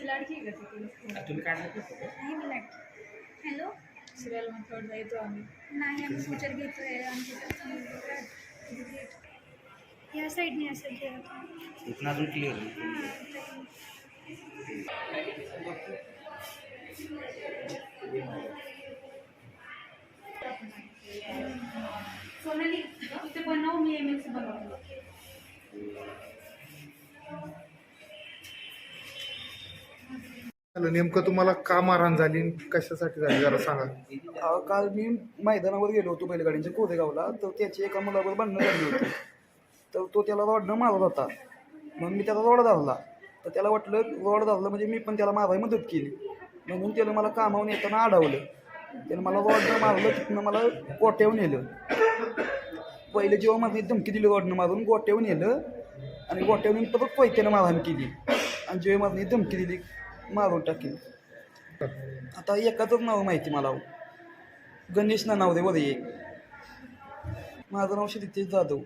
लाडकी आहे का ती? तुम्ही काढलं का फोटो? नाही मी लाडकी. हॅलो. सिरियल मध्ये येतो आम्ही. नाही आम्ही फ्युचर घेतोय या साईडने असं घ्या. इतना अजून क्लिअर सोनाली ते बनव मी एमएक्स बनवतो. नेमकं तुम्हाला का मारहाण झाली, कशासाठी झाली जरा सांगा. काल मी मैदानावर गेलो होतो बैलगाडीच्या कोरेगावला, तर त्याची एका मुलावर भांडणं झाली होती. तर तो त्याला रॉडनं मारत होता. मग मी त्याला रॉड धरला, तर त्याला वाटलं रॉड धरलं म्हणजे मी पण त्याला मारायला मदत केली. म्हणून त्यानं मला कामावून येताना अडवलं. त्यानं मला रॉडनं मारलं, तिथनं मला गोट्यावर नेलं. पहिले जेव्हा माझी धमकी दिली रॉडनं मारून, गोट्यावर नेलं आणि गोट्यावरून परत पैत्यानं मारहाण केली. आणि जेव्हा माझी धमकी दिली मारून टाकेल. आता एकाचंच नाव माहिती मला, गणेश नाव दे वर एक. माझं नाव श्रीतेश जाधव.